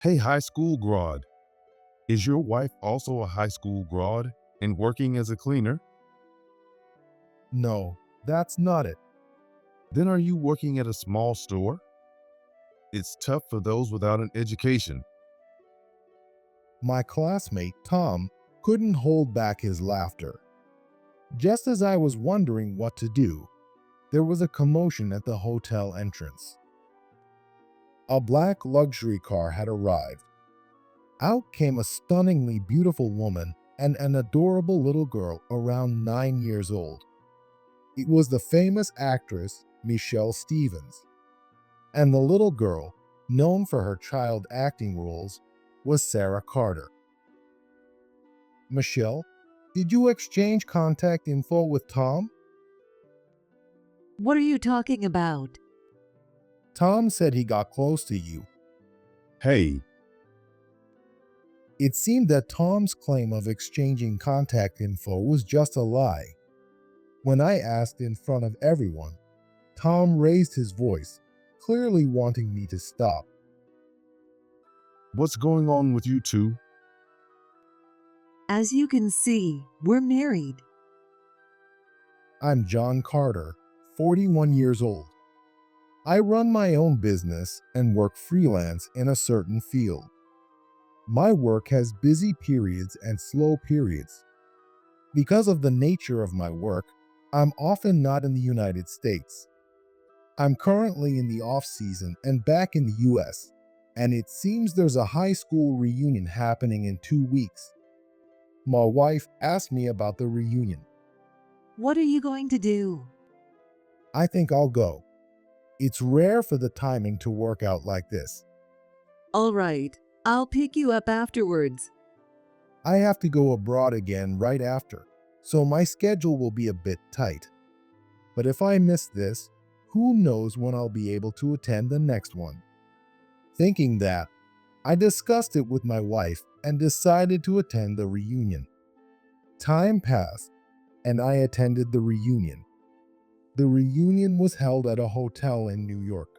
Hey, high school Grad. Is your wife also a high school Grad and working as a cleaner? No, that's not it. Then are you working at a small store? It's tough for those without an education. My classmate, Tom, couldn't hold back his laughter. Just as I was wondering what to do, there was a commotion at the hotel entrance. A black luxury car had arrived. Out came a stunningly beautiful woman and an adorable little girl around 9 years old. It was the famous actress Michelle Stevens, and the little girl, known for her child acting roles, was Sarah Carter. Michelle, did you exchange contact info with Tom? What are you talking about? Tom said he got close to you. Hey, It seemed that Tom's claim of exchanging contact info was just a lie. When I asked in front of everyone, Tom raised his voice, clearly wanting me to stop. what's going on with you two? As you can see, we're married. I'm John Carter, 41 years old. I run my own business and work freelance in a certain field. My work has busy periods and slow periods. Because of the nature of my work, I'm often not in the United States. I'm currently in the off season and back in the US, and it seems there's a high school reunion happening in 2 weeks. My wife asked me about the reunion. What are you going to do? I think I'll go. It's rare for the timing to work out like this. All right, I'll pick you up afterwards. I have to go abroad again right after, so my schedule will be a bit tight. But if I miss this, who knows when I'll be able to attend the next one. Thinking that, I discussed it with my wife and decided to attend the reunion. Time passed, and I attended the reunion. The reunion was held at a hotel in New York.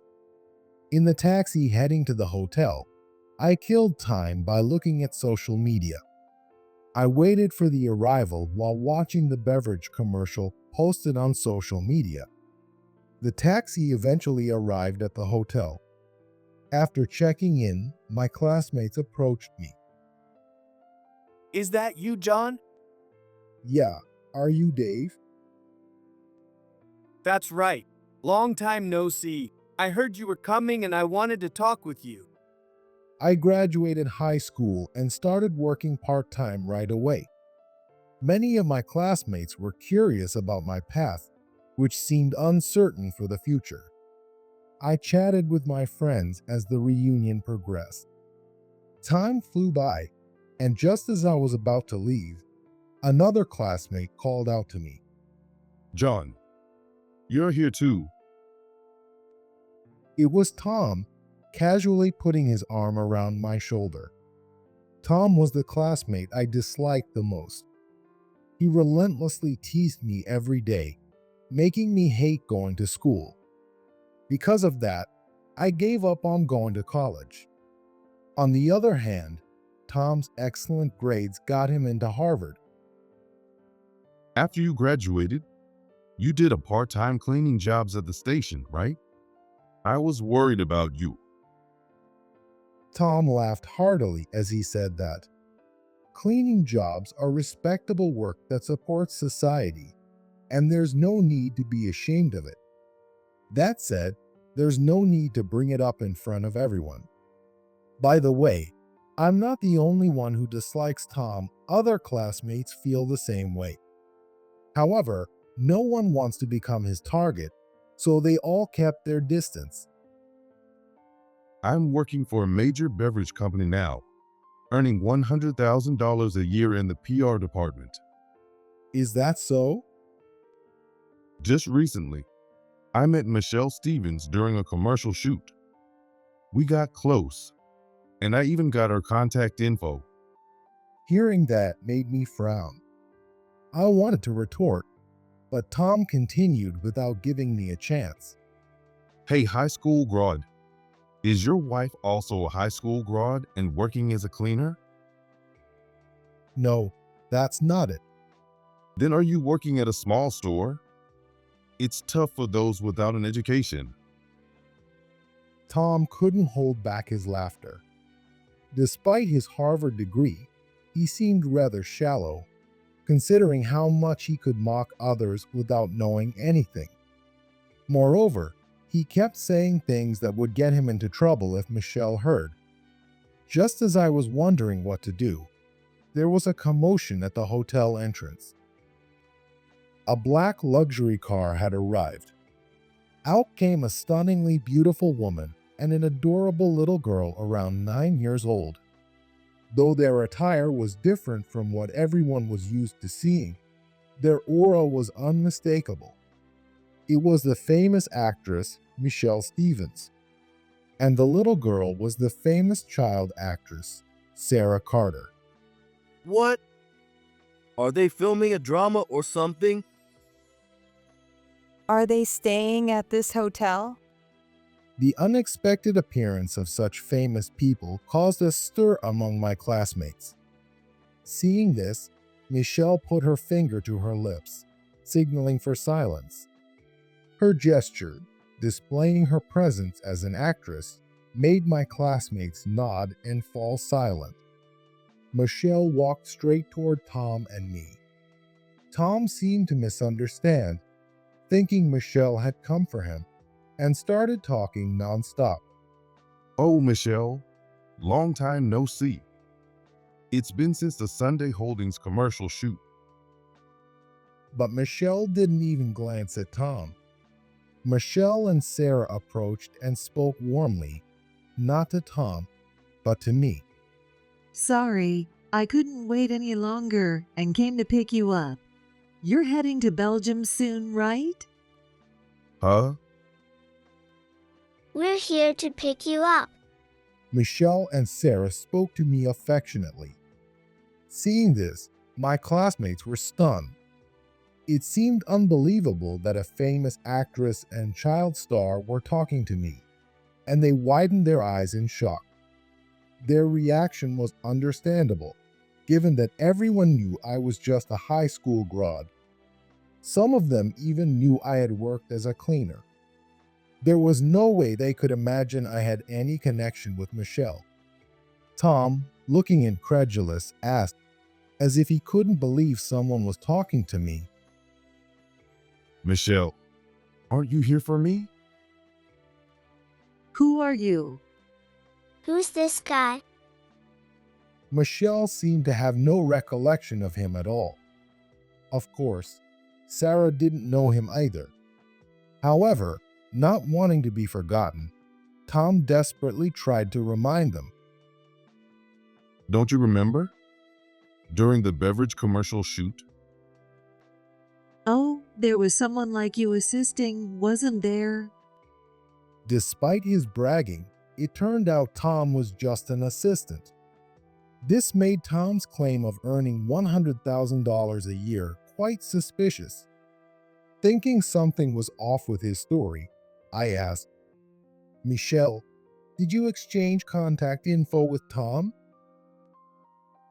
In the taxi heading to the hotel, I killed time by looking at social media. I waited for the arrival while watching the beverage commercial posted on social media. The taxi eventually arrived at the hotel. After checking in, my classmates approached me. Is that you, John? Yeah, are you Dave? That's right. Long time no see. I heard you were coming and I wanted to talk with you. I graduated high school and started working part-time right away. Many of my classmates were curious about my path, which seemed uncertain for the future. I chatted with my friends as the reunion progressed. Time flew by, and just as I was about to leave, another classmate called out to me. John, you're here too. It was Tom, casually putting his arm around my shoulder. Tom was the classmate I disliked the most. He relentlessly teased me every day, making me hate going to school. Because of that, I gave up on going to college. On the other hand, Tom's excellent grades got him into Harvard. After you graduated, you did a part-time cleaning jobs at the station, right? I was worried about you. Tom laughed heartily as he said that. Cleaning jobs are respectable work that supports society, and there's no need to be ashamed of it. That said, there's no need to bring it up in front of everyone. By the way, I'm not the only one who dislikes Tom. Other classmates feel the same way. However, no one wants to become his target, so they all kept their distance. I'm working for a major beverage company now, earning $100,000 a year in the PR department. Is that so? Just recently, I met Michelle Stevens during a commercial shoot. We got close, and I even got her contact info. Hearing that made me frown. I wanted to retort, but Tom continued without giving me a chance. Hey, high school Grad, Is your wife also a high school grad and working as a cleaner? No, that's not it. Then are you working at a small store? It's tough for those without an education. Tom couldn't hold back his laughter. Despite his Harvard degree, he seemed rather shallow, considering how much he could mock others without knowing anything. Moreover, he kept saying things that would get him into trouble if Michelle heard. Just as I was wondering what to do, there was a commotion at the hotel entrance. A black luxury car had arrived. Out came a stunningly beautiful woman and an adorable little girl around 9 years old. Though their attire was different from what everyone was used to seeing, their aura was unmistakable. It was the famous actress Michelle Stevens, and the little girl was the famous child actress Sarah Carter. What? Are they filming a drama or something? Are they staying at this hotel? The unexpected appearance of such famous people caused a stir among my classmates. Seeing this, Michelle put her finger to her lips, signaling for silence. Her gesture, displaying her presence as an actress, made my classmates nod and fall silent. Michelle walked straight toward Tom and me. Tom seemed to misunderstand, thinking Michelle had come for him, and started talking nonstop. Oh, Michelle, long time no see. It's been since the Sunday Holdings commercial shoot. But Michelle didn't even glance at Tom. Michelle and Sarah approached and spoke warmly, not to Tom, but to me. Sorry, I couldn't wait any longer and came to pick you up. You're heading to Belgium soon, right? Huh? We're here to pick you up. Michelle and Sarah spoke to me affectionately. Seeing this, my classmates were stunned. It seemed unbelievable that a famous actress and child star were talking to me, and they widened their eyes in shock. Their reaction was understandable, given that everyone knew I was just a high school grad. Some of them even knew I had worked as a cleaner. There was no way they could imagine I had any connection with Michelle. Tom, looking incredulous, asked, as if he couldn't believe someone was talking to me, Michelle, aren't you here for me? Who are you? Who's this guy? Michelle seemed to have no recollection of him at all. Of course, Sarah didn't know him either. However, not wanting to be forgotten, Tom desperately tried to remind them. Don't you remember? During the beverage commercial shoot? Oh, there was someone like you assisting, wasn't there? Despite his bragging, it turned out Tom was just an assistant. This made Tom's claim of earning $100,000 a year quite suspicious. Thinking something was off with his story, I asked, Michelle, did you exchange contact info with Tom?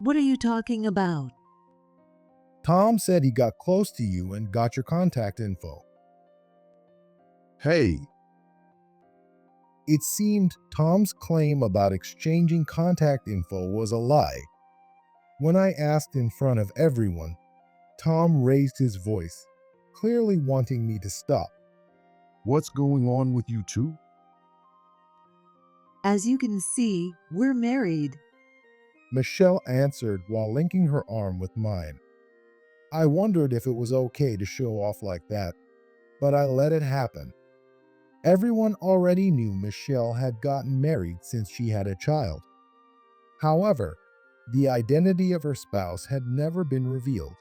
What are you talking about? Tom said he got close to you and got your contact info. Hey, It seemed Tom's claim about exchanging contact info was a lie. When I asked in front of everyone, Tom raised his voice, clearly wanting me to stop. what's going on with you two? As you can see, we're married. Michelle answered while linking her arm with mine. I wondered if it was okay to show off like that, but I let it happen. Everyone already knew Michelle had gotten married since she had a child. However, the identity of her spouse had never been revealed.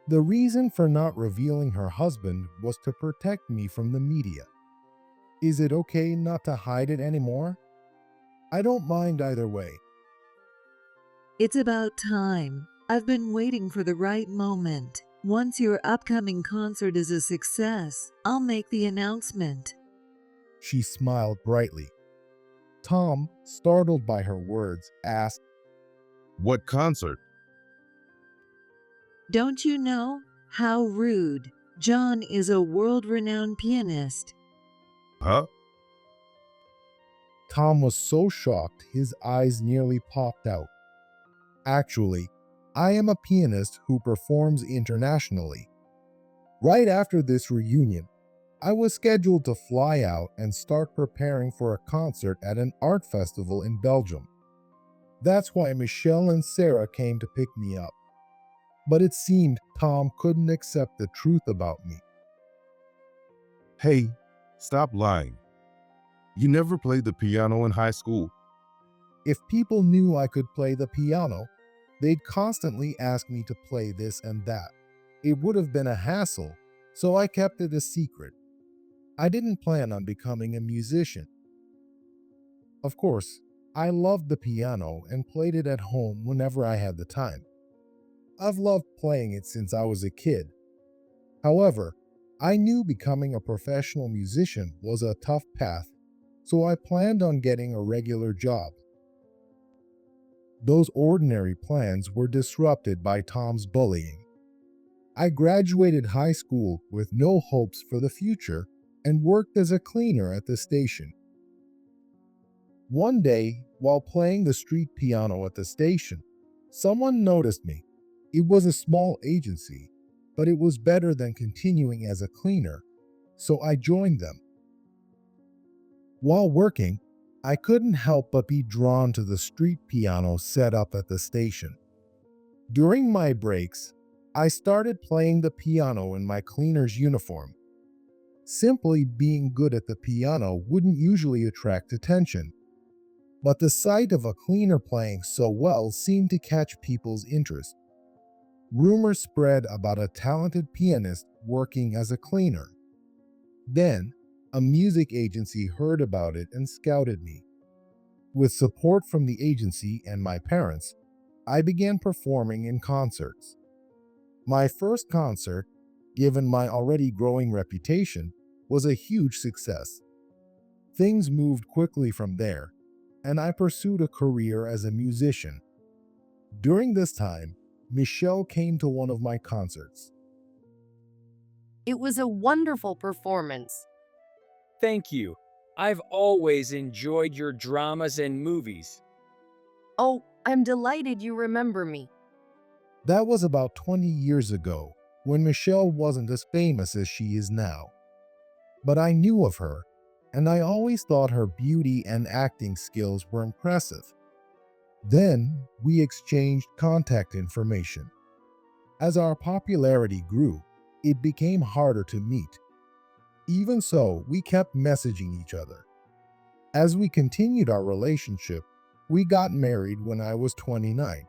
The reason for not revealing her husband was to protect me from the media. Is it okay not to hide it anymore? I don't mind either way. It's about time. I've been waiting for the right moment. Once your upcoming concert is a success, I'll make the announcement. She smiled brightly. Tom, startled by her words, asked, What concert? Don't you know? How rude. John is a world-renowned pianist. Huh? Tom was so shocked his eyes nearly popped out. Actually, I am a pianist who performs internationally. Right after this reunion, I was scheduled to fly out and start preparing for a concert at an art festival in Belgium. That's why Michelle and Sarah came to pick me up. But it seemed Tom couldn't accept the truth about me. Hey, stop lying. You never played the piano in high school? If people knew I could play the piano, they'd constantly ask me to play this and that. It would have been a hassle, so I kept it a secret. I didn't plan on becoming a musician. Of course, I loved the piano and played it at home whenever I had the time. I've loved playing it since I was a kid. However, I knew becoming a professional musician was a tough path, so I planned on getting a regular job. Those ordinary plans were disrupted by Tom's bullying. I graduated high school with no hopes for the future and worked as a cleaner at the station. One day, while playing the street piano at the station, someone noticed me. It was a small agency, but it was better than continuing as a cleaner, so I joined them. While working, I couldn't help but be drawn to the street piano set up at the station. During my breaks, I started playing the piano in my cleaner's uniform. Simply being good at the piano wouldn't usually attract attention, but the sight of a cleaner playing so well seemed to catch people's interest. Rumors spread about a talented pianist working as a cleaner. Then, a music agency heard about it and scouted me. With support from the agency and my parents, I began performing in concerts. My first concert, given my already growing reputation, was a huge success. Things moved quickly from there, and I pursued a career as a musician. During this time, Michelle came to one of my concerts. It was a wonderful performance. Thank you. I've always enjoyed your dramas and movies. Oh, I'm delighted you remember me. That was about 20 years ago, when Michelle wasn't as famous as she is now. But I knew of her, and I always thought her beauty and acting skills were impressive. Then we exchanged contact information. As our popularity grew, it became harder to meet. Even so, we kept messaging each other. As we continued our relationship, we got married when I was 29.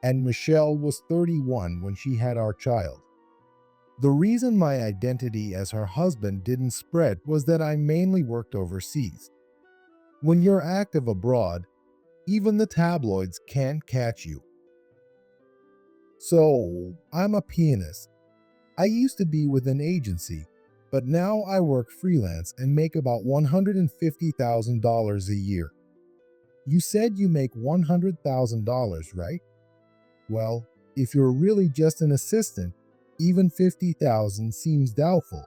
And Michelle was 31 when she had our child. The reason my identity as her husband didn't spread was that I mainly worked overseas. When you're active abroad, even the tabloids can't catch you. So, I'm a pianist. I used to be with an agency, but now I work freelance and make about $150,000 a year. You said you make $100,000, right? Well, if you're really just an assistant, even $50,000 seems doubtful.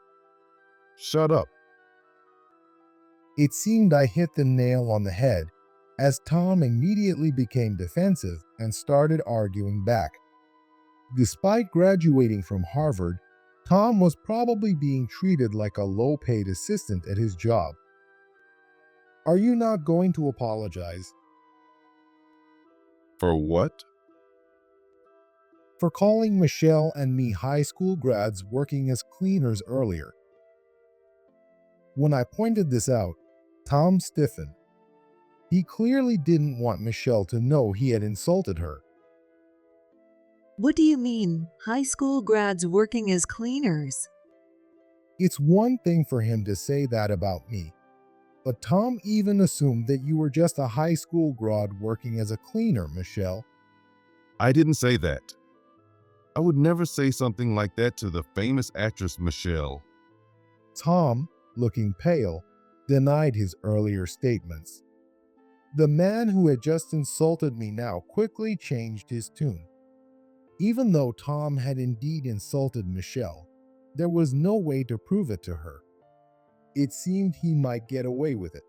Shut up. It seemed I hit the nail on the head, as Tom immediately became defensive and started arguing back. Despite graduating from Harvard, Tom was probably being treated like a low-paid assistant at his job. Are you not going to apologize? For what? For calling Michelle and me high school grads working as cleaners earlier. When I pointed this out, Tom stiffened. He clearly didn't want Michelle to know he had insulted her. What do you mean, high school grads working as cleaners? It's one thing for him to say that about me, but Tom even assumed that you were just a high school grad working as a cleaner, Michelle. I didn't say that. I would never say something like that to the famous actress Michelle. Tom, looking pale, denied his earlier statements. The man who had just insulted me now quickly changed his tune. Even though Tom had indeed insulted Michelle, there was no way to prove it to her. It seemed he might get away with it.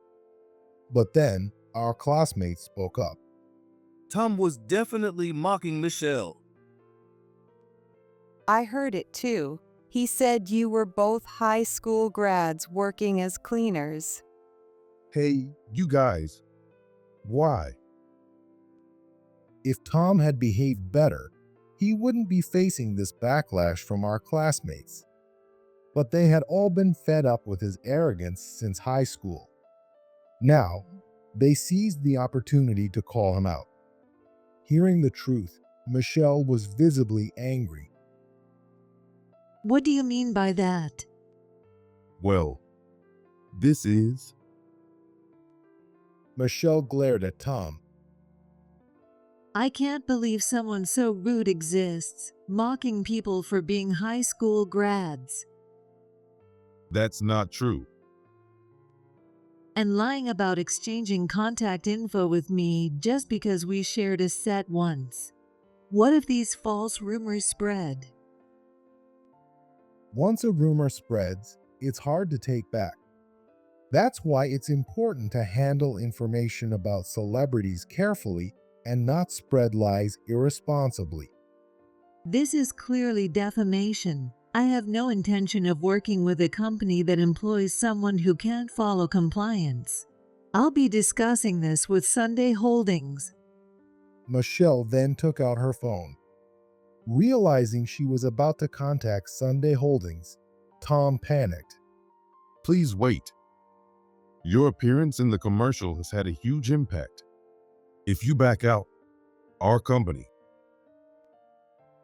But then, our classmate spoke up. Tom was definitely mocking Michelle. I heard it too. He said you were both high school grads working as cleaners. Hey, you guys. Why? If Tom had behaved better, he wouldn't be facing this backlash from our classmates. But they had all been fed up with his arrogance since high school. Now, they seized the opportunity to call him out. Hearing the truth, Michelle was visibly angry. What do you mean by that? Well, this is... Michelle glared at Tom. I can't believe someone so rude exists, mocking people for being high school grads. That's not true. And lying about exchanging contact info with me just because we shared a set once. What if these false rumors spread? Once a rumor spreads, it's hard to take back. That's why it's important to handle information about celebrities carefully and not spread lies irresponsibly. This is clearly defamation. I have no intention of working with a company that employs someone who can't follow compliance. I'll be discussing this with Sunday Holdings. Michelle then took out her phone. Realizing she was about to contact Sunday Holdings, Tom panicked. Please wait. Your appearance in the commercial has had a huge impact. If you back out, our company...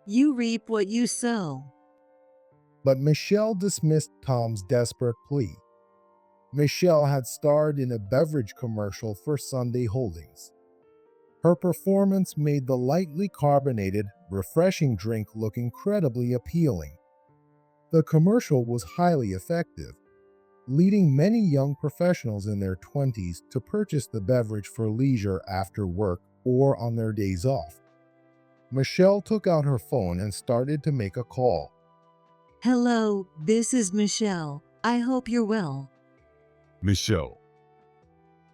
You reap what you sow. But Michelle dismissed Tom's desperate plea. Michelle had starred in a beverage commercial for Sunday Holdings. Her performance made the lightly carbonated, refreshing drink look incredibly appealing. The commercial was highly effective, leading many young professionals in their 20s to purchase the beverage for leisure after work or on their days off. Michelle took out her phone and started to make a call. Hello, this is Michelle. I hope you're well. Michelle,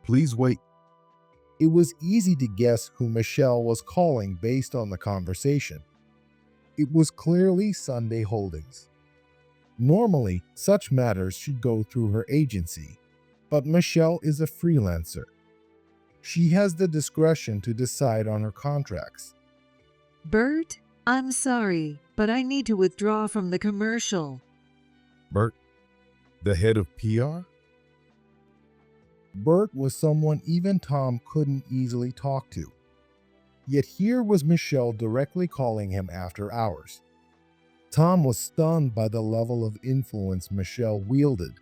please wait. It was easy to guess who Michelle was calling based on the conversation. It was clearly Sunday Holdings. Normally, such matters should go through her agency, but Michelle is a freelancer. She has the discretion to decide on her contracts. Bert, I'm sorry, but I need to withdraw from the commercial. Bert, the head of PR? Bert was someone even Tom couldn't easily talk to. Yet here was Michelle directly calling him after hours. Tom was stunned by the level of influence Michelle wielded.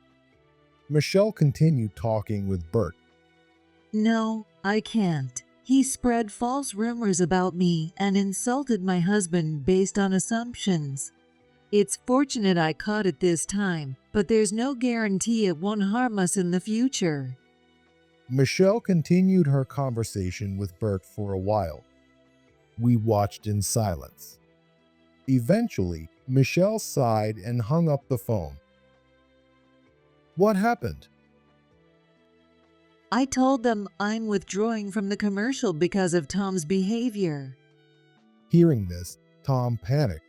Michelle continued talking with Bert. No, I can't. He spread false rumors about me and insulted my husband based on assumptions. It's fortunate I caught it this time, but there's no guarantee it won't harm us in the future. Michelle continued her conversation with Bert for a while. We watched in silence. Eventually, Michelle sighed and hung up the phone. What happened? I told them I'm withdrawing from the commercial because of Tom's behavior. Hearing this, Tom panicked.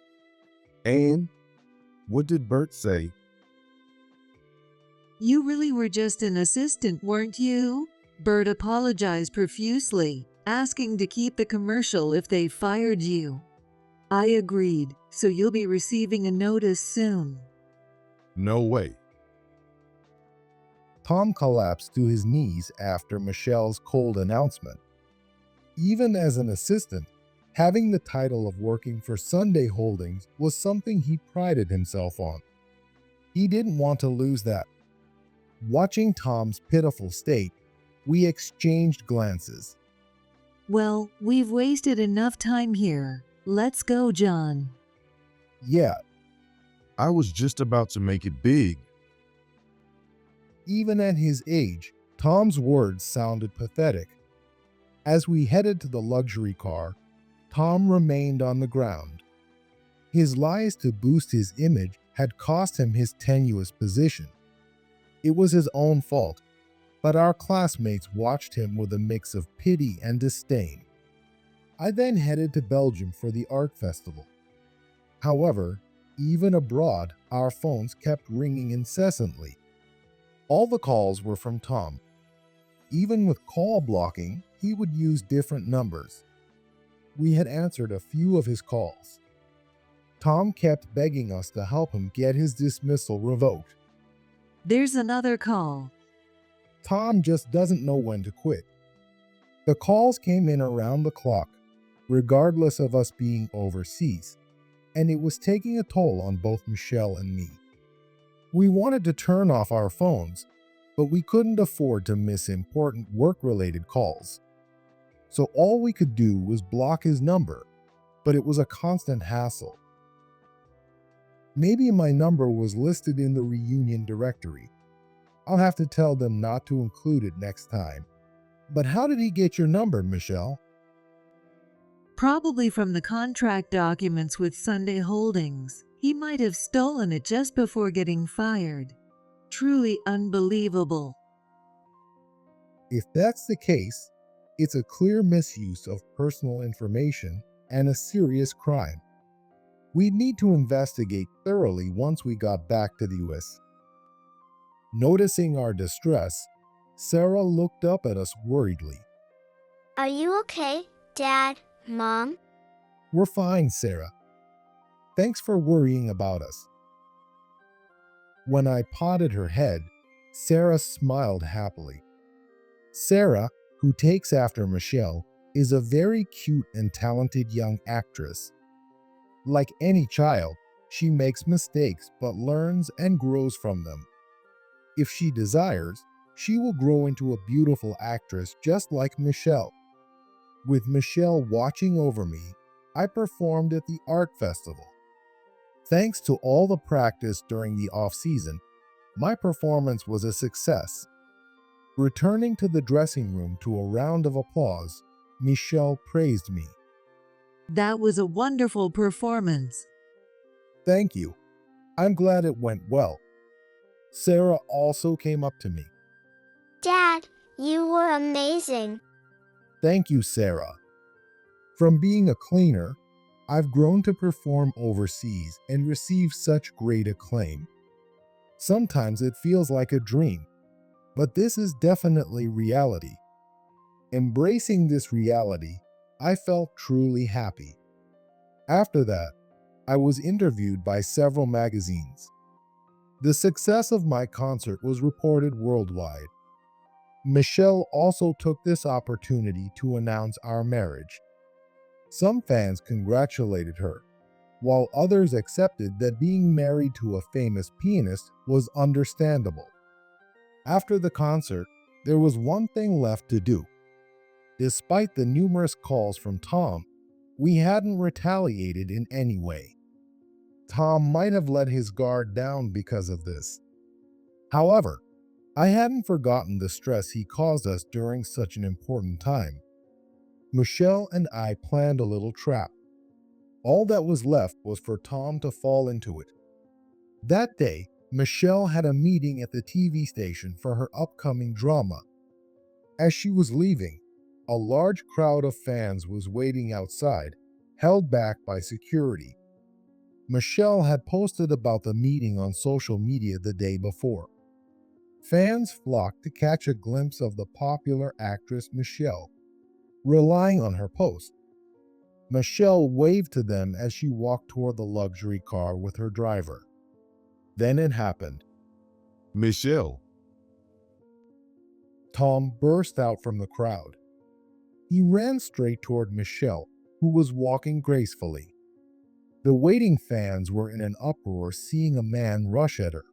And what did Bert say? You really were just an assistant, weren't you? Bert apologized profusely, asking to keep the commercial if they fired you. I agreed, so you'll be receiving a notice soon. No way. Tom collapsed to his knees after Michelle's cold announcement. Even as an assistant, having the title of working for Sunday Holdings was something he prided himself on. He didn't want to lose that. Watching Tom's pitiful state, we exchanged glances. Well, we've wasted enough time here. Let's go, John. Yeah, I was just about to make it big. Even at his age, Tom's words sounded pathetic. As we headed to the luxury car, Tom remained on the ground. His lies to boost his image had cost him his tenuous position. It was his own fault, but our classmates watched him with a mix of pity and disdain. I then headed to Belgium for the art festival. However, even abroad, our phones kept ringing incessantly. All the calls were from Tom. Even with call blocking, he would use different numbers. We had answered a few of his calls. Tom kept begging us to help him get his dismissal revoked. There's another call. Tom just doesn't know when to quit. The calls came in around the clock, regardless of us being overseas, and it was taking a toll on both Michelle and me. We wanted to turn off our phones, but we couldn't afford to miss important work-related calls. So all we could do was block his number, but it was a constant hassle. Maybe my number was listed in the reunion directory. I'll have to tell them not to include it next time. But how did he get your number, Michelle? Probably from the contract documents with Sunday Holdings. He might have stolen it just before getting fired. Truly unbelievable. If that's the case, it's a clear misuse of personal information and a serious crime. We'd need to investigate thoroughly once we got back to the US. Noticing our distress, Sarah looked up at us worriedly. Are you okay, Dad, Mom? We're fine, Sarah. Thanks for worrying about us. When I patted her head, Sarah smiled happily. Sarah, who takes after Michelle, is a very cute and talented young actress. Like any child, she makes mistakes but learns and grows from them. If she desires, she will grow into a beautiful actress just like Michelle. With Michelle watching over me, I performed at the art festival. Thanks to all the practice during the off-season, my performance was a success. Returning to the dressing room to a round of applause, Michelle praised me. That was a wonderful performance. Thank you. I'm glad it went well. Sarah also came up to me. Dad, you were amazing. Thank you, Sarah. From being a cleaner, I've grown to perform overseas and receive such great acclaim. Sometimes it feels like a dream, but this is definitely reality. Embracing this reality, I felt truly happy. After that, I was interviewed by several magazines. The success of my concert was reported worldwide. Michelle also took this opportunity to announce our marriage. Some fans congratulated her, while others accepted that being married to a famous pianist was understandable. After the concert, there was one thing left to do. Despite the numerous calls from Tom, we hadn't retaliated in any way. Tom might have let his guard down because of this. However, I hadn't forgotten the stress he caused us during such an important time. Michelle and I planned a little trap. All that was left was for Tom to fall into it. That day, Michelle had a meeting at the TV station for her upcoming drama. As she was leaving, a large crowd of fans was waiting outside, held back by security. Michelle had posted about the meeting on social media the day before. Fans flocked to catch a glimpse of the popular actress Michelle. Relying on her post, Michelle waved to them as she walked toward the luxury car with her driver. Then it happened. Michelle, Tom burst out from the crowd. He ran straight toward Michelle, who was walking gracefully. The waiting fans were in an uproar seeing a man rush at her.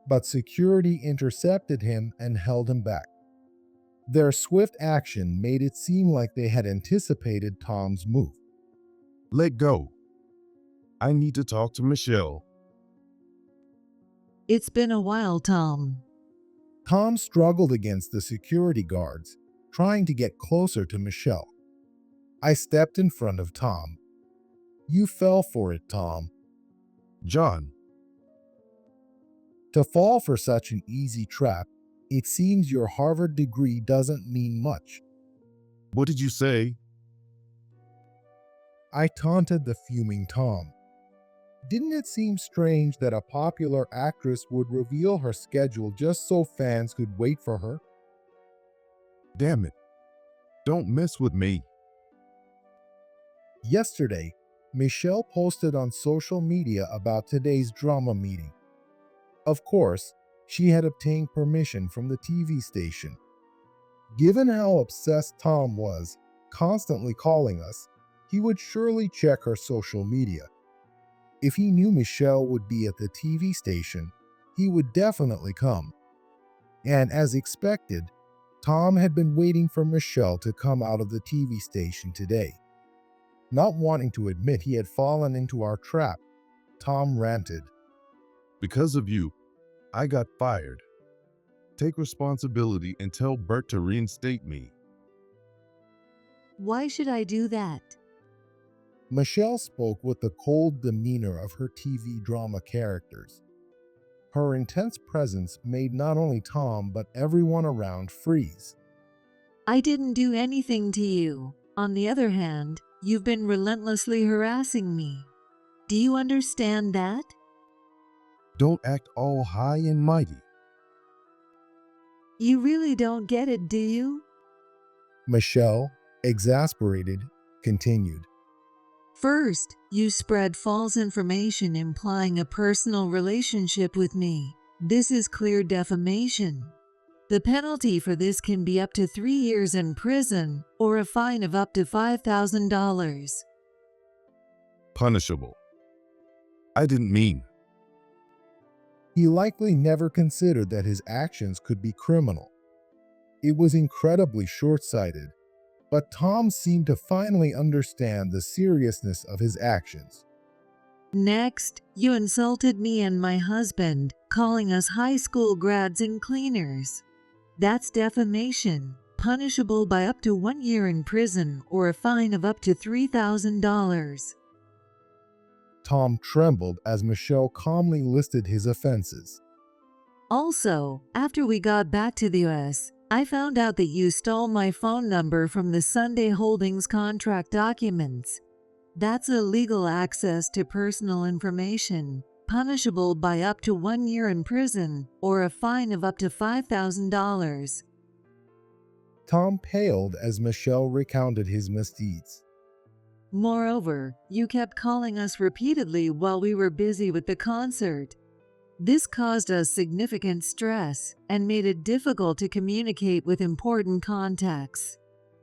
But security intercepted him and held him back. Their swift action made it seem like they had anticipated Tom's move. let go. I need to talk to Michelle. It's been a while, Tom. Tom struggled against the security guards, trying to get closer to Michelle. I stepped in front of Tom. You fell for it, Tom. John, To fall for such an easy trap, it seems your Harvard degree doesn't mean much. what did you say? I taunted the fuming Tom. Didn't it seem strange that a popular actress would reveal her schedule just so fans could wait for her? Damn it. Don't mess with me. Yesterday, Michelle posted on social media about today's drama meeting. Of course, she had obtained permission from the TV station. Given how obsessed Tom was, constantly calling us, he would surely check her social media. If he knew Michelle would be at the TV station, he would definitely come. And as expected, Tom had been waiting for Michelle to come out of the TV station today. Not wanting to admit he had fallen into our trap, Tom ranted. Because of you, I got fired. Take responsibility and tell Bert to reinstate me. Why should I do that? Michelle spoke with the cold demeanor of her TV drama characters. Her intense presence made not only Tom but everyone around freeze. I didn't do anything to you. On the other hand, you've been relentlessly harassing me. Do you understand that? Don't act all high and mighty. You really don't get it, do you? Michelle, exasperated, continued. First, you spread false information implying a personal relationship with me. This is clear defamation. The penalty for this can be up to 3 years in prison or a fine of up to $5,000. Punishable. I didn't mean. He likely never considered that his actions could be criminal. It was incredibly short-sighted, but Tom seemed to finally understand the seriousness of his actions. Next, you insulted me and my husband, calling us high school grads and cleaners. That's defamation, punishable by up to 1 year in prison or a fine of up to $3,000. Tom trembled as Michelle calmly listed his offenses. Also, after we got back to the US, I found out that you stole my phone number from the Sunday Holdings contract documents. That's illegal access to personal information, punishable by up to 1 year in prison or a fine of up to $5,000. Tom paled as Michelle recounted his misdeeds. Moreover, you kept calling us repeatedly while we were busy with the concert. This caused us significant stress and made it difficult to communicate with important contacts.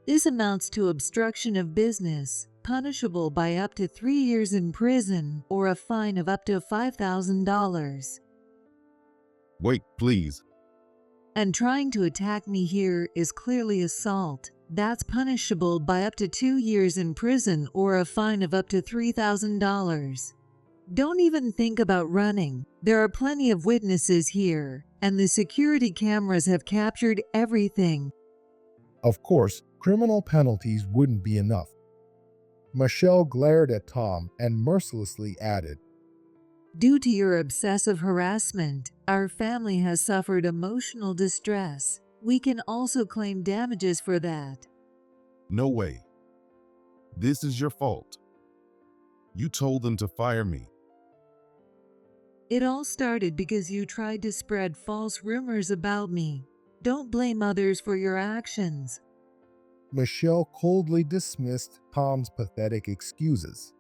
This amounts to obstruction of business, punishable by up to 3 years in prison or a fine of up to $5,000. Wait, please. And trying to attack me here is clearly assault. That's punishable by up to 2 years in prison or a fine of up to $3,000. Don't even think about running. There are plenty of witnesses here, and the security cameras have captured everything. Of course, criminal penalties wouldn't be enough. Michelle glared at Tom and mercilessly added, Due to your obsessive harassment, our family has suffered emotional distress. We can also claim damages for that. No way. This is your fault. You told them to fire me. It all started because you tried to spread false rumors about me. Don't blame others for your actions. Michelle coldly dismissed Tom's pathetic excuses.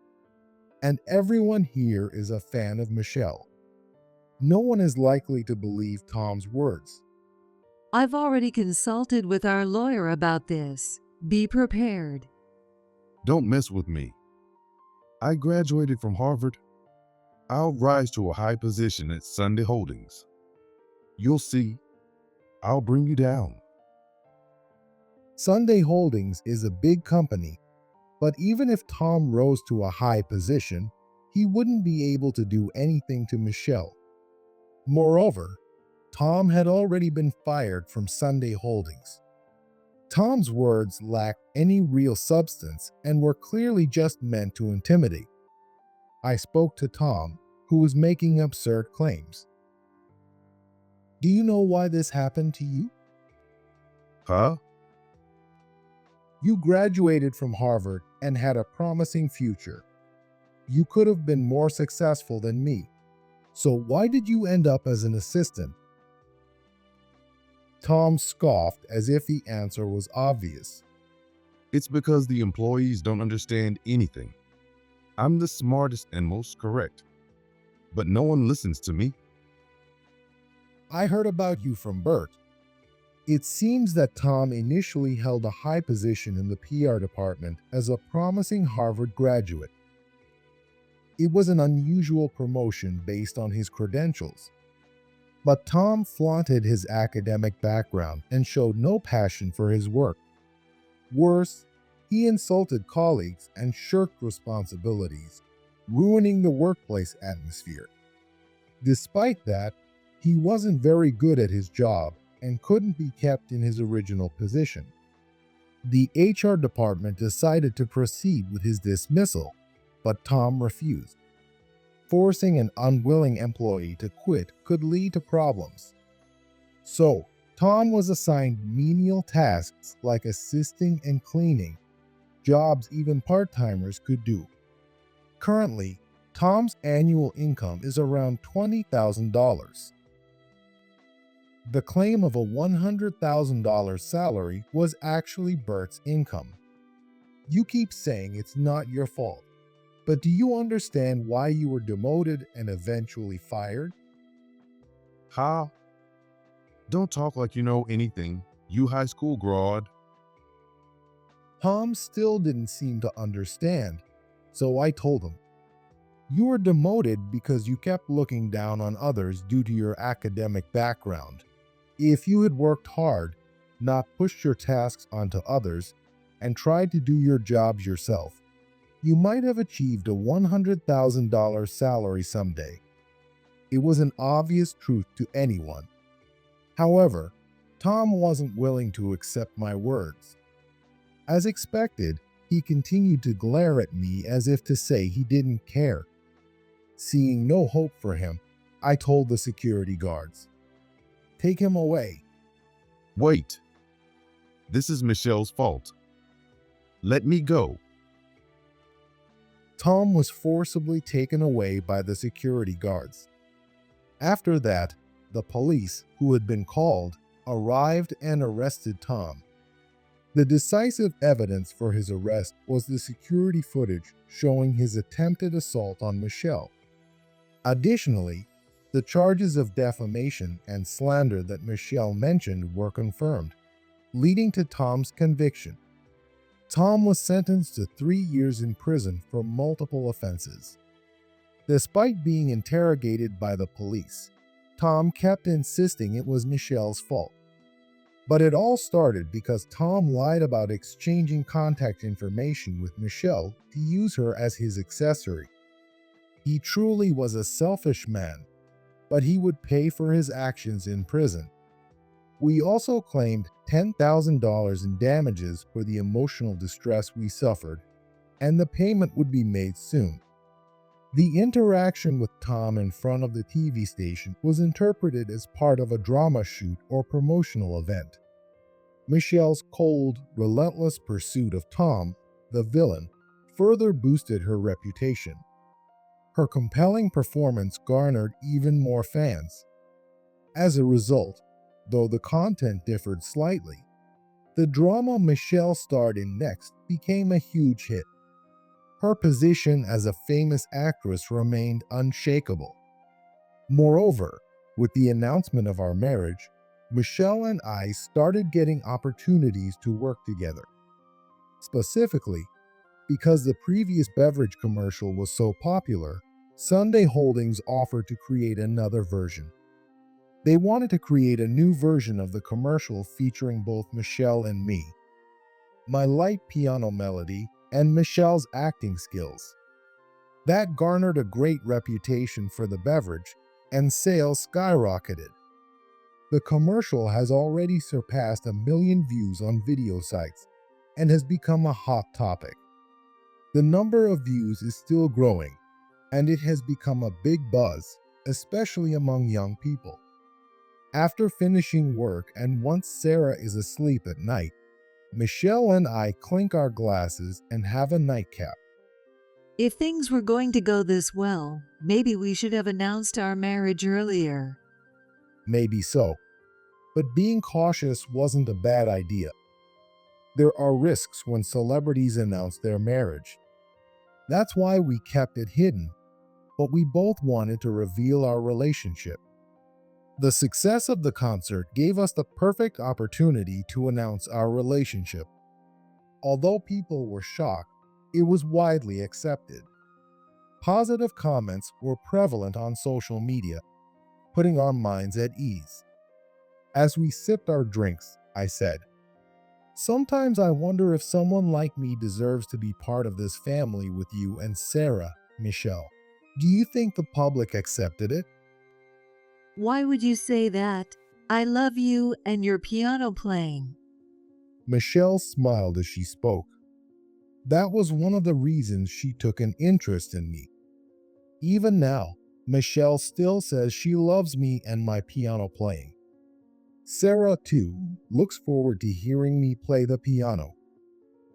And everyone here is a fan of Michelle. No one is likely to believe Tom's words. I've already consulted with our lawyer about this. Be prepared. Don't mess with me. I graduated from Harvard. I'll rise to a high position at Sunday Holdings. You'll see. I'll bring you down. Sunday Holdings is a big company, but even if Tom rose to a high position, he wouldn't be able to do anything to Michelle. Moreover, Tom had already been fired from Sunday Holdings. Tom's words lacked any real substance and were clearly just meant to intimidate. I spoke to Tom, who was making absurd claims. Do you know why this happened to you? Huh? You graduated from Harvard and had a promising future. You could have been more successful than me. So why did you end up as an assistant? Tom scoffed as if the answer was obvious. It's because the employees don't understand anything. I'm the smartest and most correct, but no one listens to me. I heard about you from Bert. It seems that Tom initially held a high position in the PR department as a promising Harvard graduate. It was an unusual promotion based on his credentials. But Tom flaunted his academic background and showed no passion for his work. Worse, he insulted colleagues and shirked responsibilities, ruining the workplace atmosphere. Despite that, he wasn't very good at his job and couldn't be kept in his original position. The HR department decided to proceed with his dismissal, but Tom refused. Forcing an unwilling employee to quit could lead to problems. So, Tom was assigned menial tasks like assisting and cleaning, jobs even part-timers could do. Currently, Tom's annual income is around $20,000. The claim of a $100,000 salary was actually Bert's income. You keep saying it's not your fault, but do you understand why you were demoted and eventually fired? How? Don't talk like you know anything, you high school grad. Tom still didn't seem to understand, so I told him, "You were demoted because you kept looking down on others due to your academic background. If you had worked hard, not pushed your tasks onto others, and tried to do your jobs yourself, you might have achieved a $100,000 salary someday." It was an obvious truth to anyone. However, Tom wasn't willing to accept my words. As expected, he continued to glare at me as if to say he didn't care. Seeing no hope for him, I told the security guards, "Take him away." Wait. This is Michelle's fault. Let me go. Tom was forcibly taken away by the security guards. After that, the police, who had been called, arrived and arrested Tom. The decisive evidence for his arrest was the security footage showing his attempted assault on Michelle. Additionally, the charges of defamation and slander that Michelle mentioned were confirmed, leading to Tom's conviction. Tom was sentenced to 3 years in prison for multiple offenses. Despite being interrogated by the police, Tom kept insisting it was Michelle's fault. But it all started because Tom lied about exchanging contact information with Michelle to use her as his accessory. He truly was a selfish man, but he would pay for his actions in prison. We also claimed $10,000 in damages for the emotional distress we suffered, and the payment would be made soon. The interaction with Tom in front of the TV station was interpreted as part of a drama shoot or promotional event. Michelle's cold, relentless pursuit of Tom, the villain, further boosted her reputation. Her compelling performance garnered even more fans. As a result, though the content differed slightly, the drama Michelle starred in next became a huge hit. Her position as a famous actress remained unshakable. Moreover, with the announcement of our marriage, Michelle and I started getting opportunities to work together. Specifically, because the previous beverage commercial was so popular, Sunday Holdings offered to create another version. They wanted to create a new version of the commercial featuring both Michelle and me, my light piano melody, and Michelle's acting skills. That garnered a great reputation for the beverage, and sales skyrocketed. The commercial has already surpassed 1 million views on video sites and has become a hot topic. The number of views is still growing, and it has become a big buzz, especially among young people. After finishing work and once Sarah is asleep at night, Michelle and I clink our glasses and have a nightcap. If things were going to go this well, maybe we should have announced our marriage earlier. Maybe so, but being cautious wasn't a bad idea. There are risks when celebrities announce their marriage. That's why we kept it hidden, but we both wanted to reveal our relationship. The success of the concert gave us the perfect opportunity to announce our relationship. Although people were shocked, it was widely accepted. Positive comments were prevalent on social media, putting our minds at ease. As we sipped our drinks, I said, "Sometimes I wonder if someone like me deserves to be part of this family with you and Sarah, Michelle. Do you think the public accepted it?" Why would you say that? I love you and your piano playing. Michelle smiled as she spoke. That was one of the reasons she took an interest in me. Even now, Michelle still says she loves me and my piano playing. Sarah, too, looks forward to hearing me play the piano.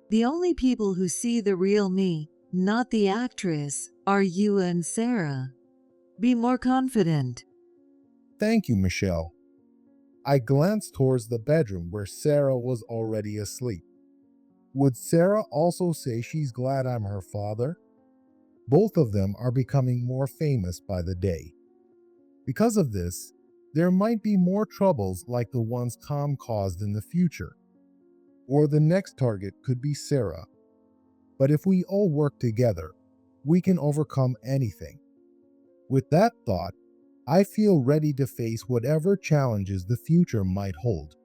The only people who see the real me, not the actress, are you and Sarah. Be more confident. Thank you, Michelle. I glanced towards the bedroom where Sarah was already asleep. Would Sarah also say she's glad I'm her father? Both of them are becoming more famous by the day. Because of this, there might be more troubles like the ones Tom caused in the future. Or the next target could be Sarah. But if we all work together, we can overcome anything. With that thought, I feel ready to face whatever challenges the future might hold.